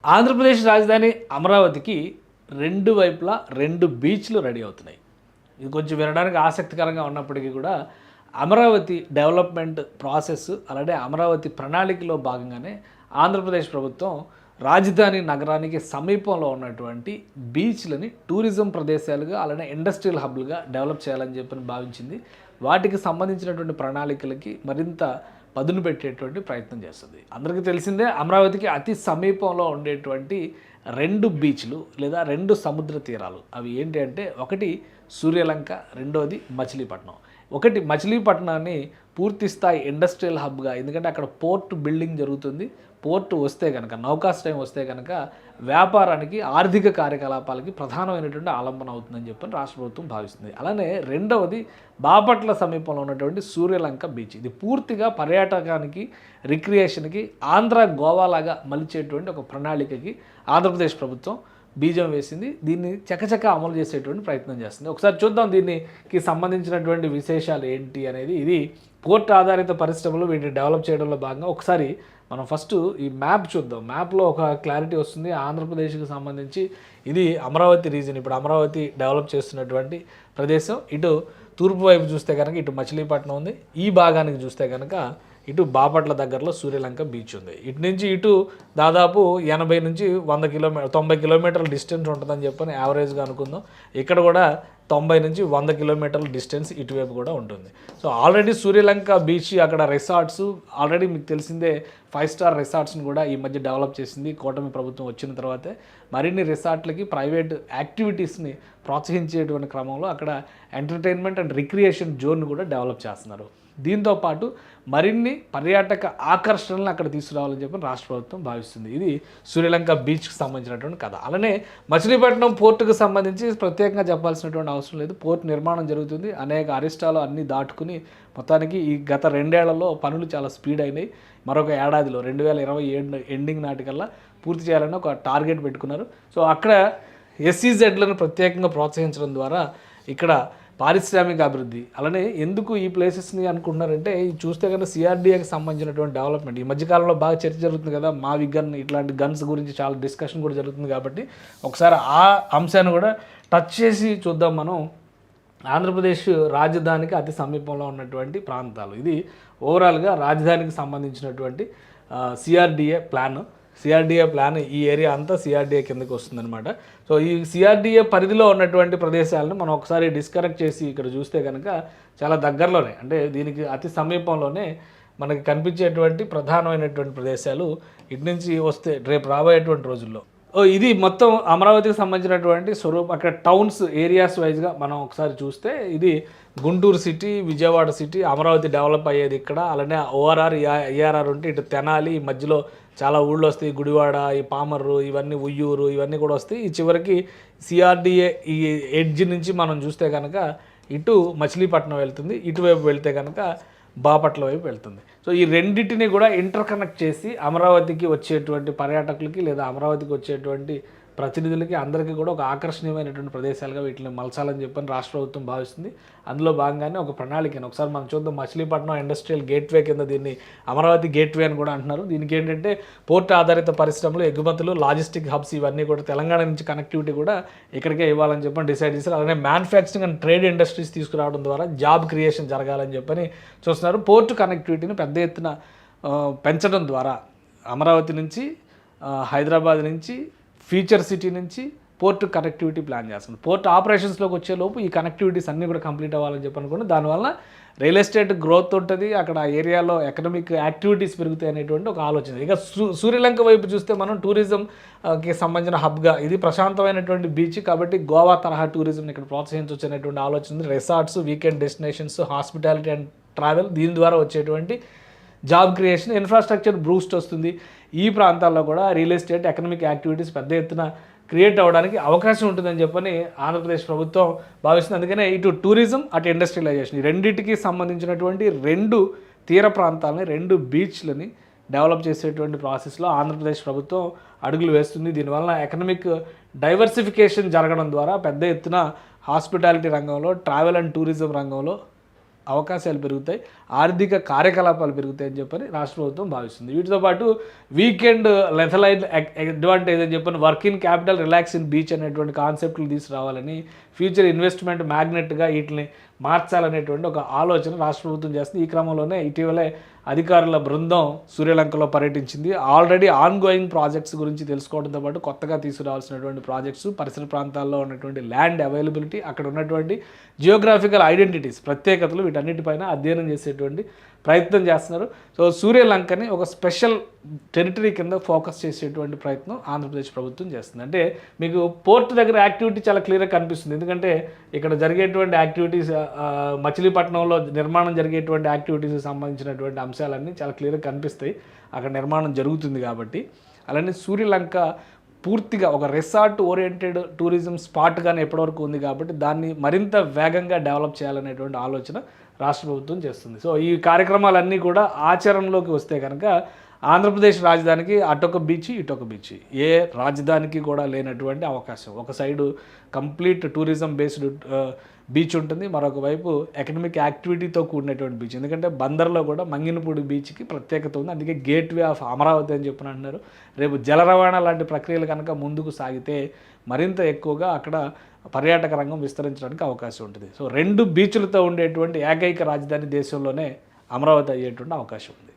ఆంధ్రప్రదేశ్ రాజధాని అమరావతికి రెండు వైపులా రెండు బీచ్లు రెడీ అవుతున్నాయి. ఇది కొంచెం వినడానికి ఆసక్తికరంగా ఉన్నప్పటికీ కూడా అమరావతి డెవలప్మెంట్ ప్రాసెస్ అలాగే అమరావతి ప్రణాళికలో భాగంగానే ఆంధ్రప్రదేశ్ ప్రభుత్వం రాజధాని నగరానికి సమీపంలో ఉన్నటువంటి బీచ్లని టూరిజం ప్రదేశాలుగా అలానే ఇండస్ట్రియల్ హబ్లుగా డెవలప్ చేయాలని చెప్పని భావించింది. వాటికి సంబంధించినటువంటి ప్రణాళికలకి మరింత పదును పెట్టేటువంటి ప్రయత్నం చేస్తుంది. అందరికీ తెలిసిందే, అమరావతికి అతి సమీపంలో ఉండేటువంటి రెండు బీచ్లు లేదా రెండు సముద్ర తీరాలు. అవి ఏంటి అంటే, ఒకటి సూర్యలంక, రెండోది మచిలీపట్నం. ఒకటి మచిలీపట్నాన్ని పూర్తి స్థాయి ఇండస్ట్రియల్ హబ్గా, ఎందుకంటే అక్కడ పోర్ట్ బిల్డింగ్ జరుగుతుంది. పోర్టు వస్తే కనుక, నౌకాశ్రయం వస్తే కనుక వ్యాపారానికి, ఆర్థిక కార్యకలాపాలకి ప్రధానమైనటువంటి ఆలంబన అవుతుందని చెప్పని రాష్ట్ర ప్రభుత్వం భావిస్తుంది. అలానే రెండవది బాపట్ల సమీపంలో ఉన్నటువంటి సూర్యలంక బీచ్. ఇది పూర్తిగా పర్యాటకానికి, రిక్రియేషన్కి ఆంధ్ర గోవాలాగా మలిచేటువంటి ఒక ప్రణాళికకి ఆంధ్రప్రదేశ్ ప్రభుత్వం బీజం వేసింది. దీన్ని చకచక అమలు చేసేటువంటి ప్రయత్నం చేస్తుంది. ఒకసారి చూద్దాం దీనికి సంబంధించినటువంటి విశేషాలు ఏంటి అనేది. ఇది పోర్ట్ ఆధారిత పరిశ్రమలు వీటిని డెవలప్ చేయడంలో భాగంగా ఒకసారి మనం ఫస్ట్ ఈ మ్యాప్ చూద్దాం. మ్యాప్లో ఒక క్లారిటీ వస్తుంది. ఆంధ్రప్రదేశ్కి సంబంధించి ఇది అమరావతి రీజన్. ఇప్పుడు అమరావతి డెవలప్ చేస్తున్నటువంటి ప్రదేశం. ఇటు తూర్పు వైపు చూస్తే కనుక ఇటు మచిలీపట్నం ఉంది. ఈ భాగానికి చూస్తే కనుక ఇటు బాపట్ల దగ్గరలో సూర్యలంక బీచ్ ఉంది. ఇటు నుంచి ఇటు దాదాపు 80 నుంచి 90 కిలోమీటర్ల డిస్టెన్స్ ఉంటుందని చెప్పని యావరేజ్గా అనుకుందాం. ఇక్కడ కూడా 90 నుంచి 100 కిలోమీటర్ల డిస్టెన్స్ ఇటువైపు కూడా ఉంటుంది. సో ఆల్రెడీ సూర్యలంక బీచ్, అక్కడ రిసార్ట్స్ ఆల్రెడీ మీకు తెలిసిందే, 5 స్టార్ రిసార్ట్స్ని కూడా ఈ మధ్య డెవలప్ చేసింది కూటమి ప్రభుత్వం వచ్చిన తర్వాతే. మరిన్ని రిసార్ట్లకి ప్రైవేట్ యాక్టివిటీస్ని ప్రోత్సహించేటువంటి క్రమంలో అక్కడ ఎంటర్టైన్మెంట్ అండ్ రిక్రియేషన్ జోన్ కూడా డెవలప్ చేస్తున్నారు. దీంతోపాటు మరిన్ని పర్యాటక ఆకర్షణలను అక్కడ తీసుకురావాలని చెప్పి రాష్ట్ర ప్రభుత్వం భావిస్తుంది. ఇది సూర్యలంక బీచ్కి సంబంధించినటువంటి కథ. అలానే మచిలీపట్నం పోర్టుకు సంబంధించి ప్రత్యేకంగా చెప్పాల్సినటువంటి అవసరం లేదు. పోర్టు నిర్మాణం జరుగుతుంది. అనేక అరిష్టాలు అన్నీ దాటుకుని మొత్తానికి ఈ గత 2 ఏళ్లలో పనులు చాలా స్పీడ్ అయినాయి. మరొక ఏడాదిలో 2027 ఎండింగ్ నాటికల్లా పూర్తి చేయాలని ఒక టార్గెట్ పెట్టుకున్నారు. సో అక్కడ ఎస్ఈజెడ్లను ప్రత్యేకంగా ప్రోత్సహించడం ద్వారా ఇక్కడ పారిశ్రామిక అభివృద్ధి, అలానే ఎందుకు ఈ ప్లేసెస్ని అనుకుంటున్నారంటే, చూస్తే కనుక సిఆర్డీఏకి సంబంధించినటువంటి డెవలప్మెంట్ ఈ మధ్యకాలంలో బాగా చర్చ జరుగుతుంది కదా. మావి గన్, ఇట్లాంటి గన్స్ గురించి చాలా డిస్కషన్ కూడా జరుగుతుంది. కాబట్టి ఒకసారి ఆ అంశాన్ని కూడా టచ్ చేసి చూద్దాం మనం. ఆంధ్రప్రదేశ్ రాజధానికి అతి సమీపంలో ఉన్నటువంటి ప్రాంతాలు. ఇది ఓవరాల్గా రాజధానికి సంబంధించినటువంటి సిఆర్డీఏ ప్లాన్. ఈ ఏరియా అంతా సిఆర్డీఏ కిందకి వస్తుందన్నమాట. సో ఈ సిఆర్డీఏ పరిధిలో ఉన్నటువంటి ప్రదేశాలను మనం ఒకసారి డిస్కనెక్ట్ చేసి ఇక్కడ చూస్తే కనుక చాలా దగ్గరలోనే, అంటే దీనికి అతి సమీపంలోనే మనకి కనిపించేటువంటి ప్రధానమైనటువంటి ప్రదేశాలు ఇటు నుంచి వస్తే రేపు రాబోయేటువంటి రోజుల్లో. ఇది మొత్తం అమరావతికి సంబంధించినటువంటి స్వరూపం. అక్కడ టౌన్స్ ఏరియాస్ వైజ్గా మనం ఒకసారి చూస్తే ఇది Guntur city, Vijayawada city, Amaravati develop అయ్యేది ఇక్కడ. అలానే ఓఆర్ఆర్, ఏఆర్ఆర్ ఉంటే ఇటు తెనాలి, ఈ మధ్యలో చాలా ఊళ్ళు వస్తాయి, గుడివాడ, ఈ పామర్రు, ఇవన్నీ ఉయ్యూరు, ఇవన్నీ కూడా వస్తాయి. ఈ చివరికి సిఆర్డీఏ ఈ ఎడ్జ్ నుంచి మనం చూస్తే కనుక ఇటు మచిలీపట్నం వెళ్తుంది, ఇటువైపు వెళ్తే కనుక బాపట్ల వైపు వెళ్తుంది. సో ఈ రెండింటిని కూడా ఇంటర్ కనెక్ట్ చేసి అమరావతికి వచ్చేటువంటి పర్యాటకులకి లేదా అమరావతికి వచ్చేటువంటి ప్రతినిధులకి అందరికీ కూడా ఒక ఆకర్షణీయమైనటువంటి ప్రదేశాలుగా వీటిని మలచాలని చెప్పని రాష్ట్ర ప్రభుత్వం భావిస్తుంది. అందులో భాగంగానే ఒక ప్రణాళికను ఒకసారి మనం చూద్దాం. మచిలీపట్నం ఇండస్ట్రియల్ గేట్వే కింద దీన్ని అమరావతి గేట్వే అని కూడా అంటున్నారు. దీనికి ఏంటంటే పోర్ట్ ఆధారిత పరిశ్రమలు, ఎగుమతులు, లాజిస్టిక్ హబ్స్ ఇవన్నీ కూడా తెలంగాణ నుంచి కనెక్టివిటీ కూడా ఇక్కడికే ఇవ్వాలని చెప్పని డిసైడ్ చేశారు. అలానే మ్యానుఫ్యాక్చరింగ్ అండ్ ట్రేడ్ ఇండస్ట్రీస్ తీసుకురావడం ద్వారా జాబ్ క్రియేషన్ జరగాలని చెప్పని చూస్తున్నారు. పోర్టు కనెక్టివిటీని పెద్ద ఎత్తున పెంచడం ద్వారా అమరావతి నుంచి, హైదరాబాద్ నుంచి, ఫ్యూచర్ సిటీ నుంచి పోర్ట్ కనెక్టివిటీ ప్లాన్ చేస్తుంది. పోర్ట్ ఆపరేషన్స్లోకి వచ్చేలోపు ఈ కనెక్టివిటీస్ అన్నీ కూడా కంప్లీట్ అవ్వాలని చెప్పి అనుకుని దానివల్ల రియల్ ఎస్టేట్ గ్రోత్ ఉంటుంది, అక్కడ ఆ ఏరియాలో ఎకనామిక్ యాక్టివిటీస్ పెరుగుతాయి అనేటువంటి ఒక ఆలోచన. ఇక సూర్యలంక వైపు చూస్తే మనం టూరిజంకి సంబంధించిన హబ్గా, ఇది ప్రశాంతమైనటువంటి బీచ్ కాబట్టి గోవా తరహా టూరిజంని ఇక్కడ ప్రోత్సహించవచ్చు అనేటువంటి ఆలోచన ఉంది. Resorts, weekend destinations, hospitality and travel, దీని ద్వారా వచ్చేటువంటి జాబ్ క్రియేషన్, ఇన్ఫ్రాస్ట్రక్చర్ బూస్ట్ వస్తుంది. ఈ ప్రాంతాల్లో కూడా రియల్ ఎస్టేట్, ఎకనామిక్ యాక్టివిటీస్ పెద్ద ఎత్తున క్రియేట్ అవ్వడానికి అవకాశం ఉంటుందని చెప్పని ఆంధ్రప్రదేశ్ ప్రభుత్వం భావిస్తుంది. అందుకనే ఇటు టూరిజం, అటు ఇండస్ట్రియలైజేషన్, ఈ రెండింటికి సంబంధించినటువంటి రెండు తీర ప్రాంతాలని, రెండు బీచ్లని డెవలప్ చేసేటువంటి ప్రాసెస్లో ఆంధ్రప్రదేశ్ ప్రభుత్వం అడుగులు వేస్తుంది. దీనివల్ల ఎకనామిక్ డైవర్సిఫికేషన్ జరగడం ద్వారా పెద్ద ఎత్తున హాస్పిటాలిటీ రంగంలో, ట్రావెల్ అండ్ టూరిజం రంగంలో అవకాశాలు పెరుగుతాయి, ఆర్థిక కార్యకలాపాలు పెరుగుతాయని చెప్పని రాష్ట్ర ప్రభుత్వం భావిస్తుంది. వీటితో పాటు వీకెండ్ లెథలైన్ అడ్వాంటేజ్ అని చెప్పని work in capital relax in beach అనేటువంటి కాన్సెప్ట్లు తీసుకురావాలని, ఫ్యూచర్ ఇన్వెస్ట్మెంట్ మ్యాగ్నెట్గా వీటిని మార్చాలనేటువంటి ఒక ఆలోచన రాష్ట్ర ప్రభుత్వం చేస్తుంది. ఈ క్రమంలోనే ఇటీవలే అధికారుల బృందం సూర్యలంకలో పర్యటించింది. ఆల్రెడీ ఆన్గోయింగ్ ప్రాజెక్ట్స్ గురించి తెలుసుకోవడంతో పాటు కొత్తగా తీసుకురావాల్సినటువంటి ప్రాజెక్ట్స్, పరిసర ప్రాంతాల్లో ఉన్నటువంటి ల్యాండ్ అవైలబిలిటీ, అక్కడ ఉన్నటువంటి జియోగ్రాఫికల్ ఐడెంటిటీస్, ప్రత్యేకతలు, వీటన్నిటిపైన అధ్యయనం చేసేటువంటి ప్రయత్నం చేస్తున్నారు. సో సూర్యలంకని ఒక స్పెషల్ టెరిటరీ కింద ఫోకస్ చేసేటువంటి ప్రయత్నం ఆంధ్రప్రదేశ్ ప్రభుత్వం చేస్తుంది. అంటే మీకు పోర్ట్ దగ్గర యాక్టివిటీ చాలా క్లియర్గా కనిపిస్తుంది. ఎందుకంటే ఇక్కడ జరిగేటువంటి యాక్టివిటీస్, మచిలీపట్నంలో నిర్మాణం జరిగేటువంటి యాక్టివిటీస్కి సంబంధించినటువంటి అంశాలన్నీ చాలా క్లియర్గా కనిపిస్తాయి. అక్కడ నిర్మాణం జరుగుతుంది కాబట్టి. అలానే సూర్యలంక పూర్తిగా ఒక రిసార్ట్ ఓరియంటెడ్ టూరిజం స్పాట్గానే ఎప్పటివరకు ఉంది కాబట్టి దాన్ని మరింత వేగంగా డెవలప్ చేయాలనేటువంటి ఆలోచన రాష్ట్ర ప్రభుత్వం చేస్తుంది. సో ఈ కార్యక్రమాలన్నీ కూడా ఆచరణలోకి వస్తే కనుక ఆంధ్రప్రదేశ్ రాజధానికి అటొక బీచ్, ఇటొక బీచ్, ఏ రాజధానికి కూడా లేనటువంటి అవకాశం. ఒక side complete tourism based beach ఉంటుంది, మరొక వైపు ఎకనమిక్ యాక్టివిటీతో కూడినటువంటి బీచ్. ఎందుకంటే బందర్లో కూడా మంగినపూడి బీచ్కి ప్రత్యేకత ఉంది, అందుకే గేట్వే ఆఫ్ అమరావతి అని చెప్పని అంటున్నారు. రేపు జల రవాణా లాంటి ప్రక్రియలు కనుక ముందుకు సాగితే మరింత ఎక్కువగా అక్కడ పర్యాటక రంగం విస్తరించడానికి అవకాశం ఉంటుంది. సో 2 బీచ్లతో ఉండేటువంటి ఏకైక రాజధాని దేశంలోనే అమరావతి అయ్యేటువంటి అవకాశం ఉంది.